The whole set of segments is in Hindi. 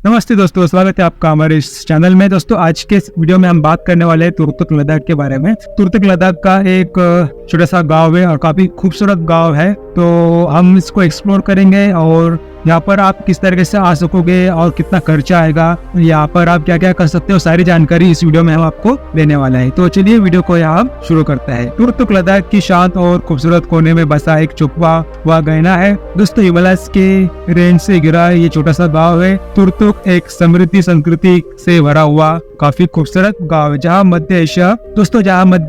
नमस्ते दोस्तों, स्वागत है आपका हमारे इस चैनल में। दोस्तों आज के इस वीडियो में हम बात करने वाले हैं तुर्तुक लद्दाख के बारे में। तुर्तुक लद्दाख का एक छोटा सा गांव है और काफी खूबसूरत गांव है, तो हम इसको एक्सप्लोर करेंगे और यहाँ पर आप किस तरीके से आ सकोगे और कितना खर्चा आएगा, यहाँ पर आप क्या क्या कर सकते हो, सारी जानकारी इस वीडियो में हम आपको देने वाला है। तो चलिए वीडियो को यहाँ शुरू करते हैं। तुर्तुक लद्दाख की शांत और खूबसूरत कोने में बसा एक छुपा हुआ गहना है। दोस्तों हिमालय के रेंज से घिरा ये छोटा सा गाँव है। तुर्तुक एक समृद्धि संस्कृति से भरा हुआ काफी खूबसूरत गांव है, जहाँ मध्य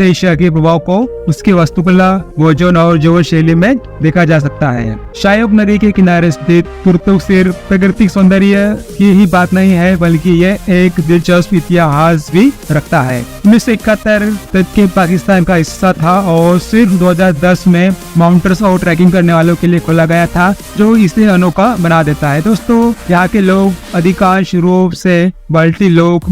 एशिया के प्रभाव को उसकी वास्तुकला, भोजन और जीवन शैली में देखा जा सकता है। शायोग नदी के किनारे स्थित तुर्तुक सिर्फ प्राकृतिक सौंदर्य की ही बात नहीं है, बल्कि यह एक दिलचस्प इतिहास भी रखता है। 1971 तक के पाकिस्तान का हिस्सा था और सिर्फ 2010 में माउंटेनर्स और ट्रैकिंग करने वालों के लिए खोला गया था, जो इसे अनोखा बना देता है। दोस्तों यहाँ के लोग अधिकांश रूप से बाल्टी लोग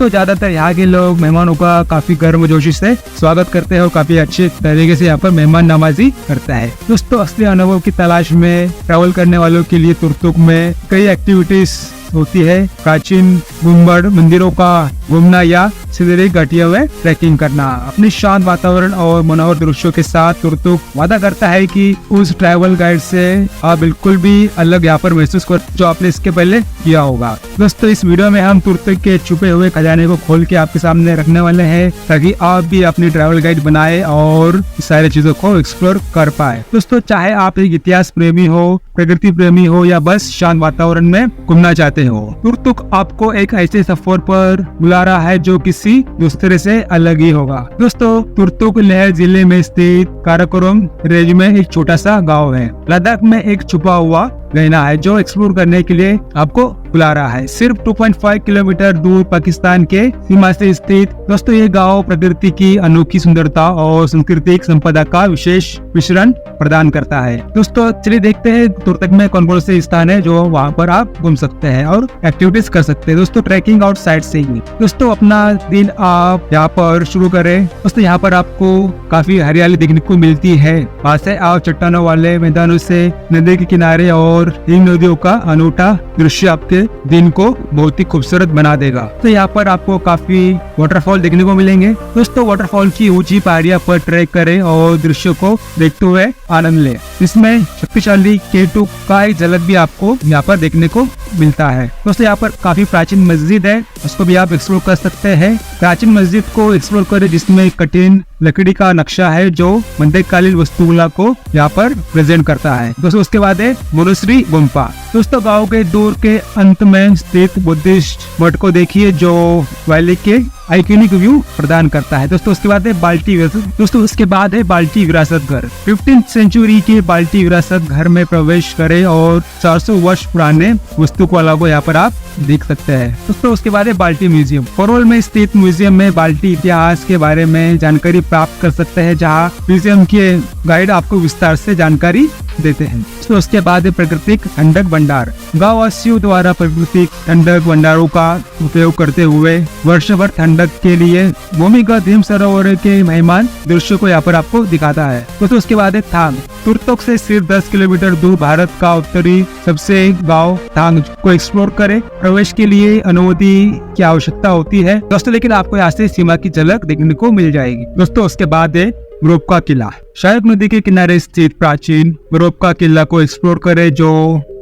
ज्यादातर यहाँ के लोग मेहमानों का काफी गर्मजोशी से स्वागत करते हैं और काफी अच्छे तरीके से यहाँ पर मेहमान नवाजी करता है। दोस्तों असली अनुभव की तलाश में ट्रैवल करने वालों के लिए तुर्तुक में कई एक्टिविटीज होती है। प्राचीन गुम्बद मंदिरों का घूमना या सीधे घाटियों में ट्रैकिंग करना। अपने शांत वातावरण और मनोहर दृश्यों के साथ तुर्तुक वादा करता है कि उस ट्रैवल गाइड से आप बिल्कुल भी अलग यहाँ पर महसूस कर जो आपने इसके पहले किया होगा। दोस्तों इस वीडियो में हम तुर्तुक के छुपे हुए खजाने को खोल के आपके सामने रखने वाले हैं, ताकि आप भी अपनी ट्रैवल गाइड बनाए और सारी चीजों को एक्सप्लोर कर पाए। दोस्तों चाहे आप एक इतिहास प्रेमी हो, प्रकृति प्रेमी हो या बस शांत वातावरण में घूमना चाहते हो, तुर्तुक आपको एक ऐसे सफर पर बुला रहा है जो किसी दूसरे से अलग ही होगा। दोस्तों तुर्तुक लेह जिले में स्थित काराकोरम रेंज में एक छोटा सा गांव है। लद्दाख में एक छुपा हुआ गहना है जो एक्सप्लोर करने के लिए आपको बुला रहा है। सिर्फ 2.5 किलोमीटर दूर पाकिस्तान के सीमा से स्थित दोस्तों ये गांव प्रकृति की अनोखी सुंदरता और सांस्कृतिक संपदा का विशेष मिश्रण प्रदान करता है। दोस्तों चलिए देखते हैं तुर्तुक में कौन कौन से स्थान है जो वहाँ पर आप घूम सकते हैं और एक्टिविटीज कर सकते हैं। दोस्तों ट्रैकिंग और साइट सीइंग। दोस्तों अपना दिन आप यहाँ पर शुरू करें। दोस्तों यहाँ पर आपको काफी हरियाली देखने को मिलती है। वहाँ से आप चट्टानों वाले मैदानों से नदी के किनारे और इन नदियों का अनूठा दृश्य आपके दिन को बहुत ही खूबसूरत बना देगा। तो यहाँ पर आपको काफी वाटरफॉल देखने को मिलेंगे। दोस्तों वाटरफॉल की ऊंची पहाड़ियां पर ट्रैक करें और दृश्यों को देखते हुए आनंद लें। इसमें शक्तिशाली K2 का एक झलक भी आपको यहाँ पर देखने को मिलता है। दोस्तों यहाँ पर काफी प्राचीन मस्जिद है, उसको भी आप एक्सप्लोर कर सकते हैं। प्राचीन मस्जिद को एक्सप्लोर करें जिसमें कठिन लकड़ी का नक्शा है जो मध्यकालीन वास्तुकला को यहाँ पर प्रेजेंट करता है। दोस्तों उसके बाद है मोनेस्ट्री गुम्फा। दोस्तों गांव के दूर के अंत में स्थित बुद्धिस्ट मठ को देखिए जो वैली के आइकॉनिक व्यू प्रदान करता है। दोस्तों उसके बाद है बाल्टी विरासत घर। 15th सेंचुरी के बाल्टी विरासत घर में प्रवेश करें और 400 वर्ष पुराने वास्तुकला को यहाँ पर आप देख सकते हैं। दोस्तों उसके बाद है बाल्टी म्यूजियम। कोरोल में स्थित म्यूजियम में बाल्टी इतिहास के बारे में जानकारी प्राप्त कर सकते हैं, जहाँ म्यूजियम के गाइड आपको विस्तार से जानकारी देते हैं। तो उसके बाद है प्राकृतिक ठंडक भंडार। गाँव वासियों द्वारा प्राकृतिक ठंडक भंडारों का उपयोग करते हुए वर्ष भर ठंडक के लिए भूमिगत हिम सरोवर के मेहमान दृश्य को यहाँ पर आपको दिखाता है। तो उसके बाद है थांग। तुर्तुक से सिर्फ 10 किलोमीटर दूर भारत का उत्तरी सबसे गांव थांग को एक्सप्लोर करें। प्रवेश के लिए अनुमति की आवश्यकता होती है दोस्तों, लेकिन आपको यहाँ से सीमा की झलक देखने को मिल जाएगी। दोस्तों उसके बाद है मोरोपका किला। शायोग नदी के किनारे स्थित प्राचीन मोरोपका किला को एक्सप्लोर करें जो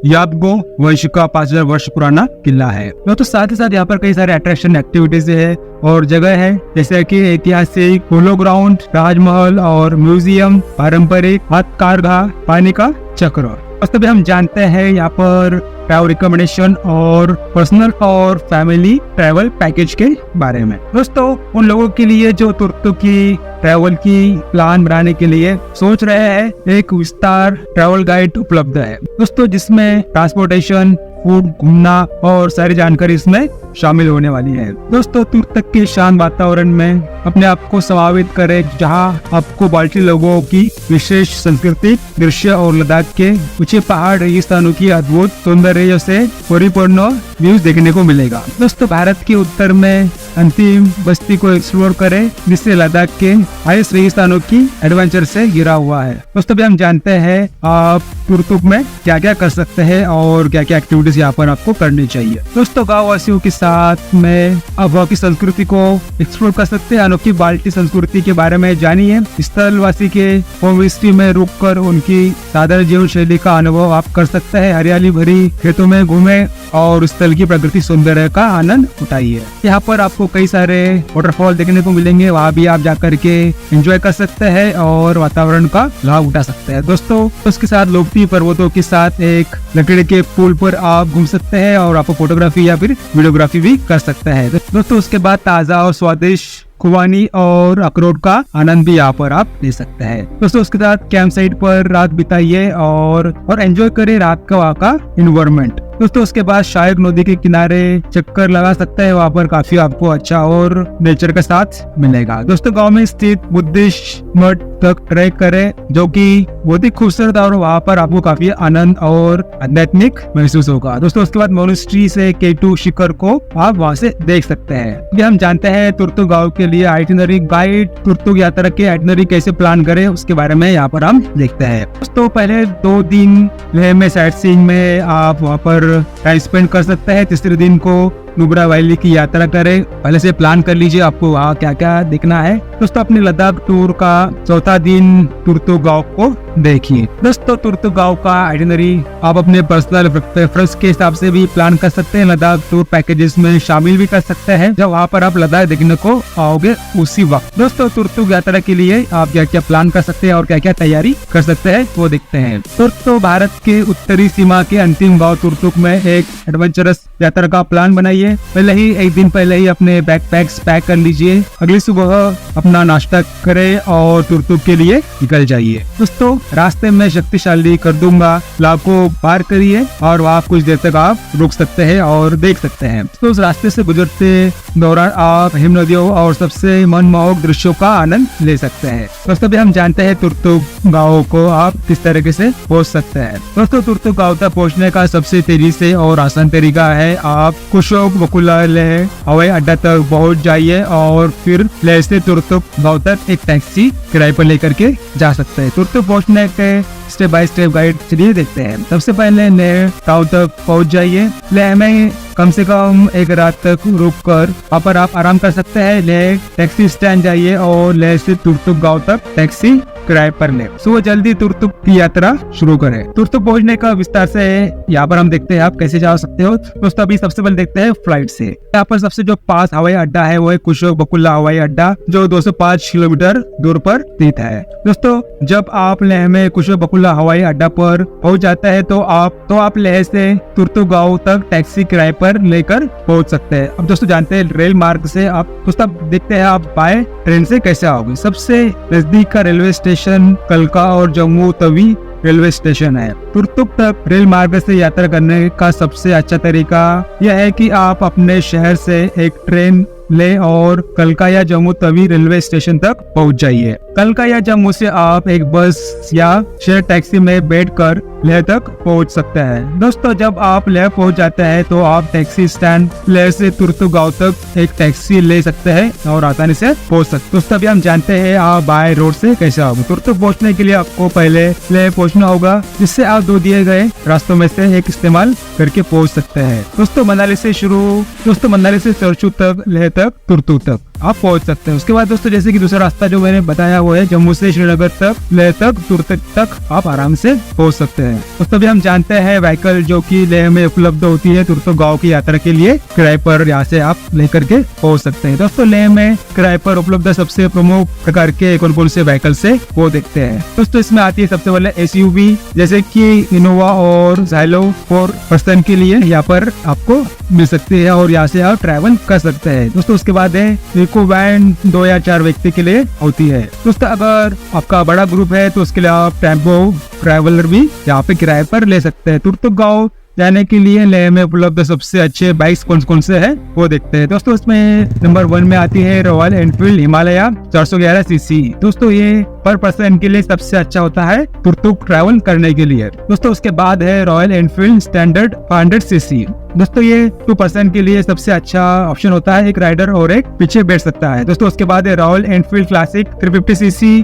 याबगो वंश का 5000 वर्ष पुराना किला है। तो साथ ही साथ यहाँ पर कई सारे अट्रैक्शन एक्टिविटीज है और जगह है, जैसे कि ऐतिहासिक पोलो ग्राउंड, राजमहल और म्यूजियम, पारंपरिक हाथकारघा, पानी का चक्र। वास्तव में हम जानते हैं यहाँ पर ट्रैवल रिकमेंडेशन और पर्सनल और फैमिली ट्रैवल पैकेज के बारे में। दोस्तों उन लोगों के लिए जो तुर्तुक की ट्रैवल की प्लान बनाने के लिए सोच रहे हैं, एक विस्तार ट्रैवल गाइड उपलब्ध है दोस्तों, जिसमें ट्रांसपोर्टेशन, फूड, घूमना और सारी जानकारी इसमें शामिल होने वाली है। दोस्तों तुर्तुक के शांत वातावरण में अपने आप को समावित करें, जहां आपको बाल्टी लोगों की विशेष सांस्कृतिक दृश्य और लद्दाख के ऊंचे पहाड़, रेगिस्तानों की अद्भुत सौंदर्य से परिपूर्ण व्यूज देखने को मिलेगा। दोस्तों भारत के उत्तर में अंतिम बस्ती को एक्सप्लोर करें, जिससे लद्दाख के हाईएस्ट रेगिस्तानों की एडवेंचर से घिरा हुआ है। दोस्तों अभी हम जानते हैं आप तुर्तुक में क्या क्या कर सकते हैं और क्या क्या एक्टिविटीज यहाँ पर आपको करनी चाहिए। दोस्तों गाँव वासियों के साथ में आप वहाँ की संस्कृति को एक्सप्लोर कर सकते हैं। अनोखी बाल्टी संस्कृति के बारे में जानिए। स्थलवासी के होम स्टे में रुककर उनकी साधारण जीवन शैली का अनुभव आप कर सकते हैं। हरियाली भरी खेतों में घूमे और स्थल की प्रकृति सौंदर्य का आनंद उठाइए। यहाँ पर आपको कई सारे वाटरफॉल देखने को मिलेंगे, वहाँ भी आप जाकर के एंजॉय कर सकते हैं और वातावरण का लाभ उठा सकते हैं। दोस्तों उसके साथ लोकप्रिय पर्वतों के साथ एक लकड़ी के पुल पर आप घूम सकते हैं और आप फोटोग्राफी या फिर वीडियोग्राफी भी कर सकते हैं। दोस्तों उसके बाद ताज़ा और स्वादिष्ट खुबानी और अखरोट का आनंद भी यहाँ पर आप ले सकते हैं। दोस्तों उसके साथ कैंप साइट पर रात बिताइए और एंजॉय करें रात का वहाँ का इन्वायरमेंट। दोस्तों उसके बाद शायक नदी के किनारे चक्कर लगा सकते हैं, वहाँ पर काफी आपको अच्छा और नेचर का साथ मिलेगा। दोस्तों गांव में स्थित बुद्धिस्ट मठ तक ट्रैक करें, जो कि बहुत ही खूबसूरत और वहाँ पर आपको काफी आनंद और आध्यात्मिक महसूस होगा। दोस्तों उसके बाद मोनेस्ट्री से K2 शिखर को आप वहाँ से देख सकते हैं। ये हम जानते हैं तुर्तुक गाँव के लिए आइटिनरी गाइड, तुर्तुक यात्रा के आइटिनरी कैसे प्लान करें उसके बारे में यहाँ पर हम देखते हैं। दोस्तों पहले 2 दिन लेह में साइट सीइंग में आप वहाँ पर टाइम स्पेंड कर सकते हैं। तीसरे दिन को नुब्रा वैली की यात्रा करें। पहले से प्लान कर लीजिए आपको वहाँ क्या क्या देखना है। दोस्तों अपने लद्दाख टूर का चौथा दिन तुर्तुक गाँव को देखिए। दोस्तों तुर्तुक गाँव का आइटिनरी आप अपने पर्सनल प्रेफरेंस के हिसाब से भी प्लान कर सकते हैं। लद्दाख टूर पैकेजेस में शामिल भी कर सकते हैं जब वहाँ पर आप लद्दाख देखने को आओगे उसी वक्त। दोस्तों तुर्तुक यात्रा के लिए आप क्या क्या प्लान कर सकते हैं और क्या क्या तैयारी कर सकते हैं वो देखते हैं। दोस्तों भारत के उत्तरी सीमा के अंतिम गाँव तुर्तुक में एक एडवेंचरस यात्रा का प्लान बनाइए। पहले ही एक दिन पहले ही अपने बैकपैक्स पैक कर लीजिए। अगली सुबह अपना नाश्ता करें और तुर्तुक के लिए निकल जाइए। दोस्तों रास्ते में शक्तिशाली करदुंगा इलाके को पार करिए और वहाँ कुछ देर तक आप रुक सकते हैं और देख सकते हैं। तो उस रास्ते से गुजरते दौरान आप हिम नदियों और सबसे मनमोहक दृश्यों का आनंद ले सकते हैं। दोस्तों हम जानते हैं तुर्तुक गाँव को आप किस तरीके से पहुँच सकते हैं। दोस्तों तुर्तुक गाँव तक पहुँचने का सबसे तेजी से और आसान तरीका है आप कुशोक बकुला लेह हवाई अड्डा तक पहुँच जाइए और फिर लेह से तुर्तुक गाँव तक एक टैक्सी किराए पर लेकर के जा सकते हैं। तुर्तुक पहुँचने के स्टेप बाय स्टेप गाइड चलिए देखते हैं। सबसे पहले लेह गाँव तक पहुँच जाइए। लेह में कम से कम एक रात तक रुककर वहाँ पर आप आराम कर सकते हैं। लेह टैक्सी स्टैंड जाइए और लेह से तुर्तुक गाँव तक टैक्सी किराए पर ले। सुबह जल्दी तुर्तुक की यात्रा शुरू करें। तुर्तुक पहुंचने का विस्तार से यहाँ पर हम देखते हैं आप कैसे जा सकते हो। दोस्तों अभी सबसे पहले देखते हैं फ्लाइट से। यहाँ पर सबसे जो पास हवाई अड्डा है वो है कुशोक बकुला हवाई अड्डा, जो 205 किलोमीटर दूर पर स्थित है। दोस्तों जब आप लेह में कुशोक बकुला हवाई अड्डा पर पहुंच जाता है तो आप लेह से तुर्तुक गाँव तक टैक्सी किराए पर लेकर पहुंच सकते हैं। अब दोस्तों जानते हैं रेल मार्ग से आप दोस्तों देखते हैं आप बाय ट्रेन से कैसे आओगे। सबसे नजदीक का रेलवे स्टेशन कलका और जम्मू तवी रेलवे स्टेशन है। तुर्तुक तक रेल मार्ग से यात्रा करने का सबसे अच्छा तरीका यह है कि आप अपने शहर से एक ट्रेन ले और कलका या जम्मू तवी रेलवे स्टेशन तक पहुंच जाइए। कलका या जम्मू से आप एक बस या शेयर टैक्सी में बैठकर लेह तक पहुंच सकते हैं। दोस्तों जब आप लेह पहुंच जाते हैं तो आप टैक्सी स्टैंड लेह से तुर्तुक गाँव तक एक टैक्सी ले सकते हैं और आसानी से पहुंच सकते हैं। दोस्तों अभी हम जानते हैं आप बाय रोड से कैसे आओगे। तुर्तुक पहुंचने के लिए आपको पहले लेह पहुंचना होगा, जिससे आप 2 दिए गए रास्तों में से एक इस्तेमाल करके पहुंच सकते हैं। दोस्तों मनाली से चरचू तक, लेह तक, तुर्तुक तक आप पहुंच सकते हैं। उसके बाद दोस्तों जैसे कि दूसरा रास्ता जो मैंने बताया वो है जम्मू से श्रीनगर तक, लेह तक, तुर्तुक तक आप आराम से पहुंच सकते हैं। दोस्तों अभी हम जानते हैं व्हीकल जो कि लेह में उपलब्ध होती है तुर्तुक गाँव की यात्रा के लिए किराए पर यहाँ से आप लेकर के पहुंच सकते हैं। दोस्तों लेह में किराए पर उपलब्ध सबसे प्रमुख प्रकार के कौन से व्हीकल से वो देखते हैं। दोस्तों इसमें आती है सबसे पहले SUV जैसे कि इनोवा और ज़ाइलो 4 पर्सन के लिए यहाँ पर आपको मिल सकती है और यहाँ से आप ट्रैवल कर सकते हैं। दोस्तों उसके बाद है इको वैन 2 या 4 व्यक्ति के लिए होती है। दोस्तों अगर आपका बड़ा ग्रुप है तो उसके लिए आप टेम्पो ट्रैवलर भी यहाँ पे किराए पर ले सकते हैं। तुर्तुक गाँव जाने के लिए लेह में उपलब्ध सबसे अच्छे बाइक्स कौन से हैं वो देखते हैं। दोस्तों इसमें नंबर 1 में आती है रॉयल एनफील्ड हिमालय 411 सीसी। दोस्तों ये पर पर्सन के लिए सबसे अच्छा होता है तुरतुक ट्रैवल करने के लिए। दोस्तों उसके बाद है रॉयल एनफील्ड स्टैंडर्ड 500 सीसी। दोस्तों ये 2 पर्सन के लिए सबसे अच्छा ऑप्शन होता है, एक राइडर और एक पीछे बैठ सकता है। दोस्तों उसके बाद है रॉयल एनफील्ड क्लासिक 350 सीसी,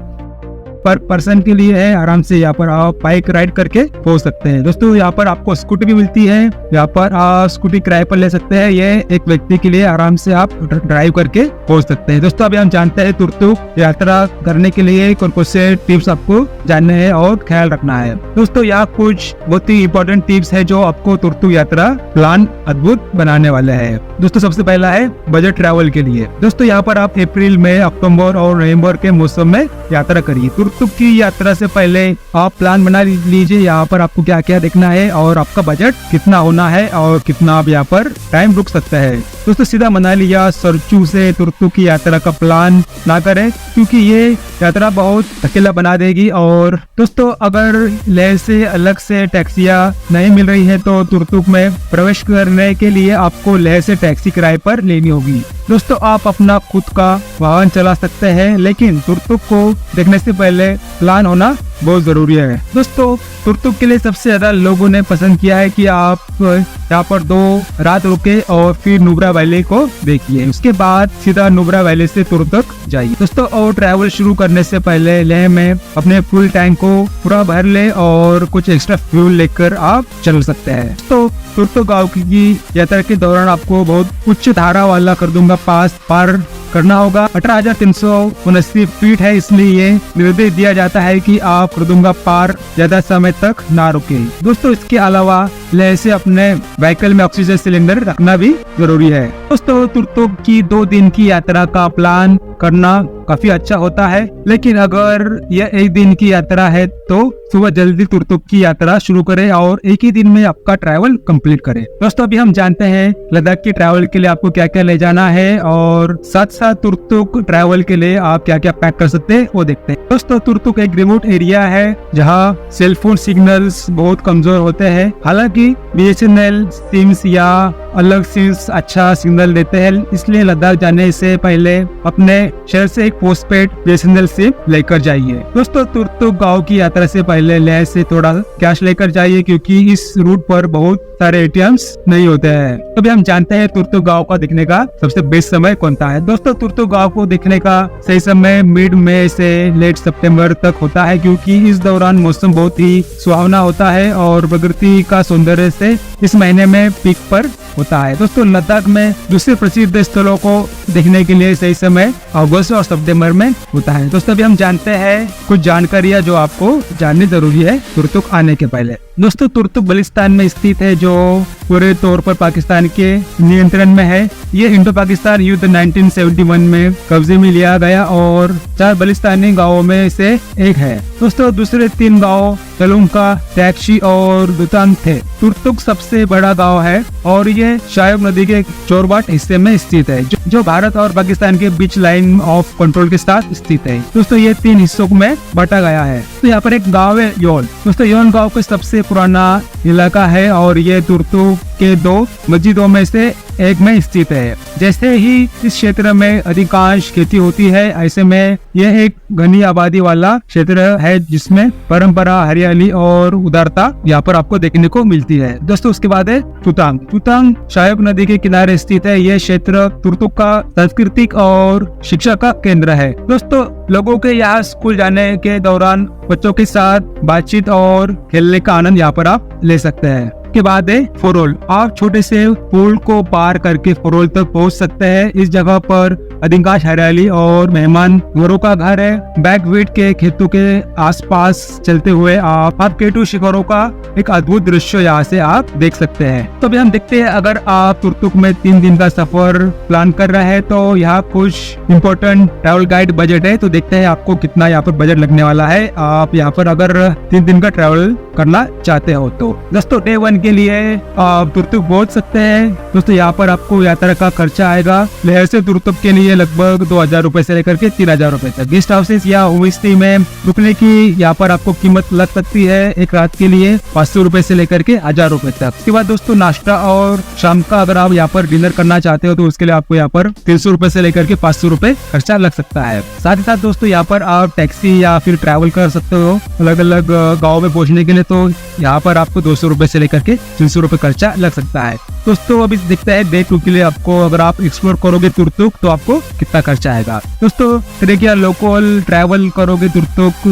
पर पर्सन के लिए है, आराम से यहाँ पर आप बाइक राइड करके पहुंच सकते हैं। दोस्तों यहाँ पर आपको स्कूटी भी मिलती है, यहाँ पर आप स्कूटी किराए पर ले सकते हैं। ये एक व्यक्ति के लिए आराम से आप ड्राइव करके पहुंच सकते हैं। दोस्तों अभी हम जानते हैं तुरतुक यात्रा करने के लिए कौन कौन से टिप्स आपको जानने हैं और ख्याल रखना है। दोस्तों यहाँ कुछ बहुत ही इंपॉर्टेंट टिप्स है जो आपको तुरतुक यात्रा प्लान अद्भुत बनाने वाले है। दोस्तों सबसे पहला है बजट ट्रैवल के लिए। दोस्तों यहाँ पर आप अप्रैल में, अक्टूबर और नवंबर के मौसम में यात्रा करिए। तुरतुक की यात्रा से पहले आप प्लान बना लीजिए, यहाँ पर आपको क्या क्या देखना है और आपका बजट कितना होना है और कितना आप यहाँ पर टाइम रुक सकते हैं। दोस्तों सीधा मनाली या सरचू से तुरतुक की यात्रा का प्लान ना करें, क्योंकि ये यात्रा बहुत अकेला बना देगी। और दोस्तों अगर लेह से अलग से टैक्सियां नहीं मिल रही है तो तुरतुक में प्रवेश करने के लिए आपको लेह से टैक्सी किराए पर लेनी होगी। दोस्तों आप अपना खुद का वाहन चला सकते हैं, लेकिन तुरतुक को देखने से पहले प्लान होना बहुत जरूरी है। दोस्तों तुरतुक के लिए सबसे ज्यादा लोगों ने पसंद किया है कि आप यहाँ पर 2 रात रुके और फिर नुब्रा वैली को देखिए, उसके बाद सीधा नुब्रा वैली से तुरतुक जाइए। दोस्तों और ट्रैवल शुरू करने से पहले लेह में अपने फ्यूल टैंक को पूरा भर ले और कुछ एक्स्ट्रा फ्यूल लेकर आप चल सकते हैं। तो तुरतुक गांव की यात्रा के दौरान आपको बहुत उच्च धारा वाला करदुंगा पास पार करना होगा। 18,379 फीट है, इसलिए ये निर्देश दिया जाता है कि आप करदुंगा पार ज्यादा समय तक ना रुके। दोस्तों इसके अलावा लेह से अपने व्हीकल में ऑक्सीजन सिलेंडर रखना भी जरूरी है। दोस्तों तुरतुक की 2 दिन की यात्रा का प्लान करना काफी अच्छा होता है, लेकिन अगर यह 1 दिन की यात्रा है तो सुबह जल्दी तुरतुक की यात्रा शुरू करें और एक ही दिन में आपका ट्रैवल कंप्लीट करें। दोस्तों अभी हम जानते हैं लद्दाख की ट्रैवल के लिए आपको क्या क्या ले जाना है और साथ साथ तुरतुक ट्रैवल के लिए आप क्या क्या पैक कर सकते हैं वो देखते हैं। दोस्तों तुरतुक एक रिमोट एरिया है जहाँ सेलफोन सिग्नल्स बहुत कमजोर होते हैं। हालांकि BSNL सिम्स या अलग सिम्स अच्छा सिग्नल देते हैं, इसलिए लद्दाख जाने से पहले अपने शहर से एक पोस्टपेड BSNL सिम लेकर जाइए। दोस्तों तुरतुक गांव की यात्रा से पहले लेह से थोड़ा कैश लेकर जाइए, क्योंकि इस रूट पर बहुत सारे ATMs नहीं होते हैं। अभी हम जानते हैं तुरतुक गांव का दिखने का सबसे बेस्ट समय कौन सा है। दोस्तों तुरतुक गांव को देखने का सही समय मिड मई से लेट सितंबर तक होता है, क्योंकि इस दौरान मौसम बहुत ही सुहावना होता है और प्रकृति का सौंदर्य से इस महीने में पीक पर होता है। दोस्तों लद्दाख में दूसरे प्रसिद्ध स्थलों को देखने के लिए सही समय अगस्त और सितंबर में होता है। दोस्तों अभी हम जानते हैं कुछ जानकारियां जो आपको जाननी जरूरी है तुरतुक आने के पहले। दोस्तों तुरतुक बलिस्तान में स्थित है, जो पूरे तौर पर पाकिस्तान के नियंत्रण में है। ये इंडो पाकिस्तान युद्ध 1971 में कब्जे में लिया गया और 4 बलिस्तानी गांवों में से एक है। दोस्तों दूसरे 3 गांव तलुंका, टैक्शी और दुतांग थे। तुरतुक सबसे बड़ा गांव है और ये शायब नदी के चोरबाट हिस्से में स्थित है, जो भारत और पाकिस्तान के बीच लाइन ऑफ कंट्रोल के साथ स्थित है। दोस्तों ये 3 हिस्सों में बांटा गया है। तो यहाँ पर एक गांव है योल। दोस्तों योल गांव का सबसे पुराना इलाका है और ये तुरतुक के 2 मस्जिदों में से एक में स्थित है। जैसे ही इस क्षेत्र में अधिकांश खेती होती है, ऐसे में यह एक घनी आबादी वाला क्षेत्र है जिसमें परंपरा, हरियाली और उदारता यहाँ पर आपको देखने को मिलती है। दोस्तों उसके बाद है तुतांग। तुतांग शायब नदी के किनारे स्थित है। यह क्षेत्र तुरतुक का सांस्कृतिक और शिक्षा का केंद्र है। दोस्तों लोगों के यहाँ स्कूल जाने के दौरान बच्चों के साथ बातचीत और खेलने का आनंद यहाँ पर आप ले सकते हैं। के बाद है फोरोल। आप छोटे से पुल को पार करके फोरोल तक पहुंच सकते हैं। इस जगह पर अधिकांश हरियाली और मेहमान घरों का घर है। बैकवीट के खेतों के आसपास चलते हुए आप केटू शिखरों का एक अद्भुत दृश्य यहाँ से आप देख सकते हैं। तो अभी हम देखते हैं, अगर आप तुरतुक में 3 दिन का सफर प्लान कर रहे हैं तो यहाँ कुछ इम्पोर्टेंट ट्रैवल गाइड बजट है। तो देखते हैं आपको कितना यहाँ पर बजट लगने वाला है, आप यहाँ पर अगर 3 दिन का ट्रैवल करना चाहते हो तो। दोस्तों डे 1 के लिए आप तुरतुक पहुंच सकते हैं। दोस्तों यहाँ पर आपको यात्रा का खर्चा आएगा। लेह से तुरतुक के लिए लिए लगभग 2000 रुपए से लेकर के 3000 रुपए तक। गेस्ट हाउसेस या होम स्टे में रुकने की यहाँ पर आपको कीमत लग सकती है एक रात के लिए 500 रुपए से लेकर के 1000 रुपए तक। उसके बाद दोस्तों नाश्ता और शाम का अगर आप यहाँ पर डिनर करना चाहते हो तो उसके लिए आपको यहाँ पर 300 रुपए से लेकर के 500 रुपए खर्चा लग सकता है। साथ ही साथ दोस्तों यहाँ पर आप टैक्सी या फिर ट्रैवल कर सकते हो अलग अलग गाँव में पहुंचने के लिए, तो यहाँ पर आपको 200 रुपए से लेकर के 300 रुपए खर्चा लग सकता है। दोस्तों अभी देखते हैं डे 2 के लिए आपको अगर आप एक्सप्लोर करोगे तुरतुक तो आपको कितना खर्चा आएगा। दोस्तों फिर क्या लोकल ट्रैवल करोगे तुरतुक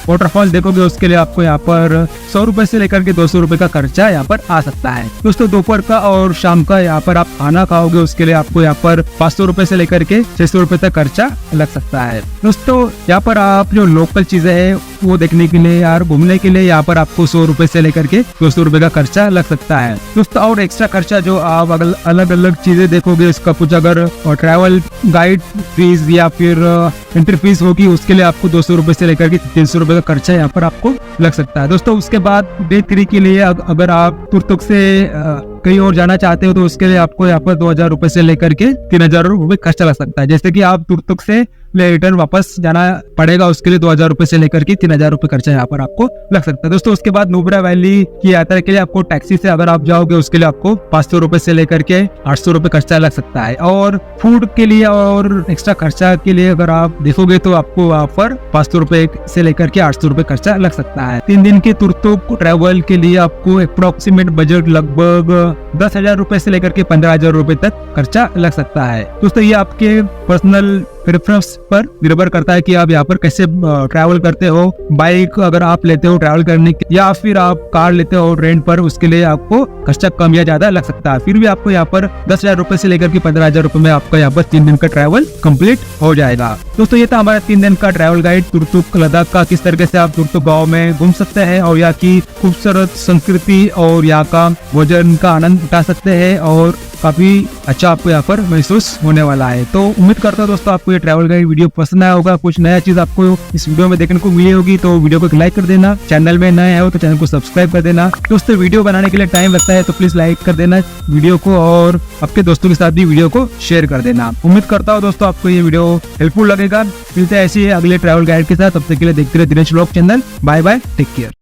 वाटरफॉल देखोगे उसके लिए आपको यहाँ पर 100 रुपए से लेकर के 200 रुपए का खर्चा यहाँ पर आ सकता है। दोस्तों दोपहर का और शाम का यहाँ पर आप खाना खाओगे उसके लिए आपको यहाँ पर 500 रुपए से लेकर के 600 रुपए तक खर्चा लग सकता है। दोस्तों यहाँ पर आप जो लोकल चीजें है वो देखने के लिए यार घूमने के लिए यहाँ पर आपको 100 रुपए से लेकर के 200 रुपए का खर्चा लग सकता है। दोस्तों और एक्स्ट्रा खर्चा जो आप अलग अलग चीजें देखोगे उसका कुछ अगर ट्रैवल गाइड फीस या फिर एंट्री फीस होगी उसके लिए आपको 200 रुपए से लेकर के 300 रुपए का खर्चा यहाँ पर आपको लग सकता है। दोस्तों उसके बाद डे 3 के लिए अगर आप तुरतुक से कहीं और जाना चाहते हो तो उसके लिए आपको यहाँ पर 2000 रुपए से लेकर के 3000 रुपए खर्चा लग सकता है। जैसे कि आप तुरतुक से रिटर्न वापस जाना पड़ेगा उसके लिए 2000 रुपए से लेकर के 3000 रुपए खर्चा यहाँ पर आपको लग सकता है। दोस्तों उसके बाद नुब्रा वैली की यात्रा के लिए आपको टैक्सी से अगर आप जाओगे उसके लिए आपको 500 रुपए से लेकर के 800 रुपए खर्चा लग सकता है। और फूड के लिए और एक्स्ट्रा खर्चा के लिए अगर आप देखोगे तो आपको वहाँ पर 500 रुपए से लेकर के 800 रुपए खर्चा लग सकता है। 3 दिन के तुरतुक ट्रैवल के लिए आपको अप्रोक्सीमेट बजट लगभग 10,000 रुपए से लेकर के 15,000 रुपए तक खर्चा लग सकता है। दोस्तों ये आपके पर्सनल प्रेफरेंस पर निर्भर करता है कि आप यहाँ पर कैसे ट्रैवल करते हो। बाइक अगर आप लेते हो ट्रैवल करने के या फिर आप कार लेते हो रेंट पर उसके लिए आपको खर्चा कम या ज्यादा लग सकता है। फिर भी आपको यहाँ पर 10,000 रुपए से लेकर के 15,000 रुपए में आपका यहाँ पर 3 दिन का ट्रैवल कंप्लीट हो जाएगा। दोस्तों ये था हमारा 3 दिन का ट्रैवल गाइड तुरतुक लद्दाख का, किस तरीके से आप तुरतुक गाँव में घूम सकते हैं और यहाँ की खूबसूरत संस्कृति और यहाँ का भोजन का आनंद उठा सकते हैं और काफी अच्छा आपको यहाँ पर महसूस होने वाला है। तो उम्मीद करता हूँ दोस्तों आपको ये ट्रैवल गाइड वीडियो पसंद आया होगा, कुछ नया चीज आपको इस वीडियो में देखने को मिली होगी। तो वीडियो को एक लाइक कर देना, चैनल में नए हो तो चैनल को सब्सक्राइब कर देना। दोस्तों वीडियो बनाने के लिए टाइम लगता है तो प्लीज लाइक कर देना वीडियो को और आपके दोस्तों के साथ भी वीडियो को शेयर कर देना। उम्मीद करता हूँ दोस्तों आपको ये वीडियो हेल्पफुल लगेगा। मिलते हैं ऐसे ही अगले ट्रैवल गाइड के साथ, तब तक के लिए देखते रहे Dinesh vlog channel. Bye bye, take care.